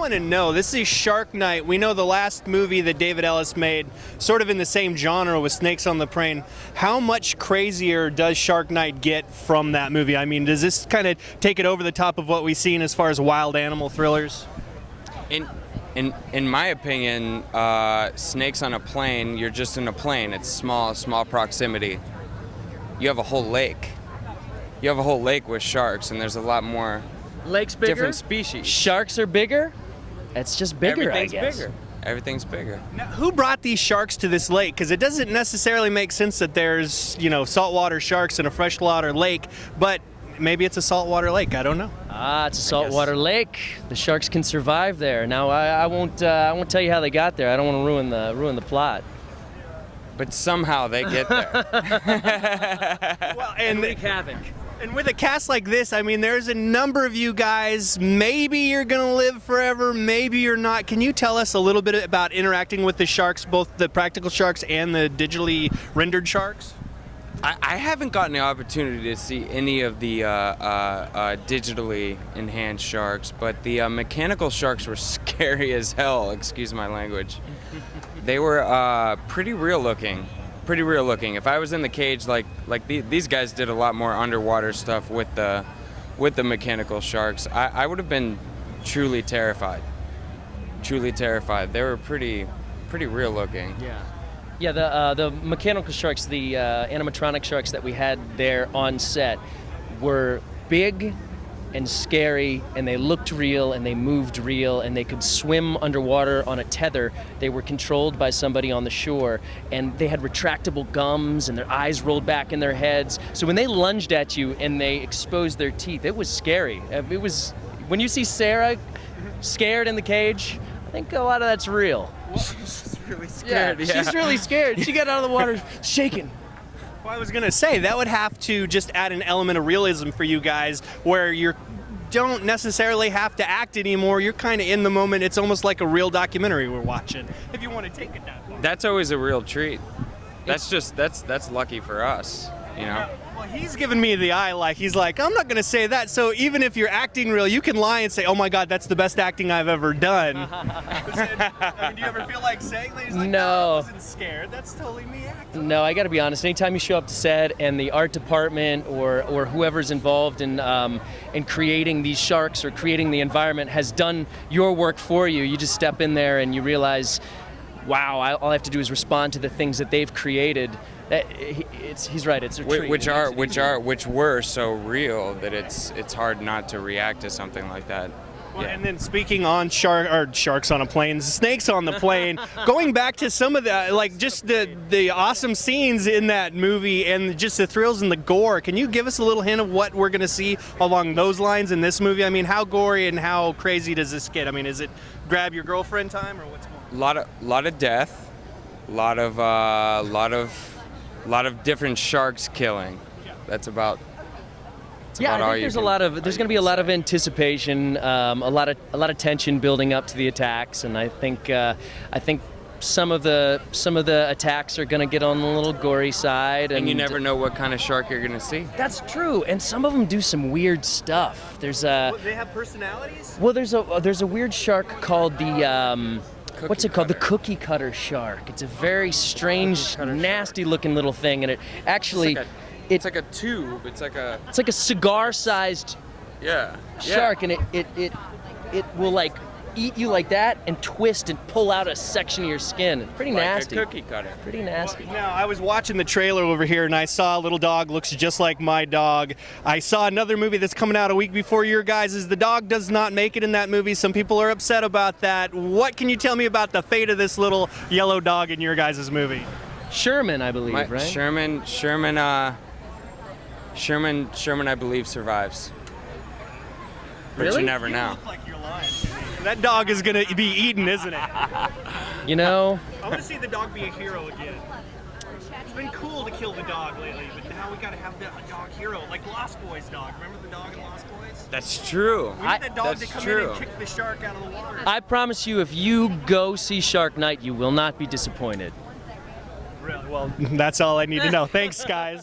want to know, this is Shark Night. We know the last movie that David Ellis made, sort of in the same genre with Snakes on the Plane. How much crazier does Shark Night get from that movie? I mean, does this kind of take it over the top of what we've seen as far as wild animal thrillers? In my opinion, Snakes on a Plane, you're just in a plane. It's small proximity. You have a whole lake. You have a whole lake with sharks, and there's a lot more Lake's bigger? different species. Sharks are bigger? It's just bigger, I guess. Bigger. Everything's bigger. Now, who brought these sharks to this lake? Because it doesn't necessarily make sense that there's, saltwater sharks in a freshwater lake, but maybe it's a saltwater lake. I don't know. It's a saltwater lake. The sharks can survive there. Now, I won't tell you how they got there. I don't want to ruin the plot. But somehow they get there. Well, and wreak havoc. And with a cast like this, I mean, there's a number of you guys. Maybe you're going to live forever, maybe you're not. Can you tell us a little bit about interacting with the sharks, both the practical sharks and the digitally rendered sharks? I haven't gotten the opportunity to see any of the digitally enhanced sharks, but the mechanical sharks were scary as hell, excuse my language. They were pretty real looking. If I was in the cage, these guys did a lot more underwater stuff with the mechanical sharks, I would have been truly terrified. They were pretty real looking. Yeah, the mechanical sharks, the animatronic sharks that we had there on set were big and scary, and they looked real, and they moved real, and they could swim underwater on a tether. They were controlled by somebody on the shore, and they had retractable gums, and their eyes rolled back in their heads. So when they lunged at you and they exposed their teeth, it was scary. It was, when you see Sarah scared in the cage, I think a lot of that's real. She's really scared. Yeah, she's really scared. She got out of the water shaking. Well, I was going to say, that would have to just add an element of realism for you guys, where you don't necessarily have to act anymore. You're kind of in the moment. It's almost like a real documentary we're watching, if you want to take it that far. That's always a real treat. That's lucky for us, you know? Well, he's giving me the eye, like, he's like, I'm not going to say that. So even if you're acting real, you can lie and say, oh my God, that's the best acting I've ever done. I mean, do you ever feel like saying that? He's like, no, I wasn't scared. That's totally me acting. No, I got to be honest. Anytime you show up to set and the art department or whoever's involved in creating these sharks or creating the environment has done your work for you, you just step in there and you realize, wow, all I have to do is respond to the things that they've created. He's right. It's a treat. Which were so real that it's hard not to react to something like that. Well, yeah. And then speaking on sharks on a plane, snakes on the plane, going back to some of the, just the awesome scenes in that movie and just the thrills and the gore, can you give us a little hint of what we're going to see along those lines in this movie? I mean, how gory and how crazy does this get? I mean, is it grab your girlfriend time or what's going on? Lot of death, lot of different sharks killing. That's about. Yeah, I think there's going to be a lot of anticipation, a lot of tension building up to the attacks, and I think some of the attacks are going to get on the little gory side. And you never know what kind of shark you're going to see. That's true, and some of them do some weird stuff. They have personalities? Well, there's a weird shark called the. What's it called? The cookie cutter shark. It's a very strange, nasty-looking little thing, and it actually. It's like a tube. It's like a cigar-sized shark, and it will eat you like that and twist and pull out a section of your skin. It's pretty nasty. Like a cookie cutter. Pretty nasty. Now, I was watching the trailer over here, and I saw a little dog looks just like my dog. I saw another movie that's coming out a week before your guys'. The dog does not make it in that movie. Some people are upset about that. What can you tell me about the fate of this little yellow dog in your guys' movie? Sherman, I believe, right? Sherman, I believe, survives. But really? You never know. You look like you're lying. That dog is going to be eaten, isn't it? You know. I want to see the dog be a hero again. It's been cool to kill the dog lately, but now we got to have a dog hero, like Lost Boys dog. Remember the dog in Lost Boys? That's true. We need that dog to come in and kick the shark out of the water. I promise you, if you go see Shark Night, you will not be disappointed. Really? Well, that's all I need to know. Thanks, guys.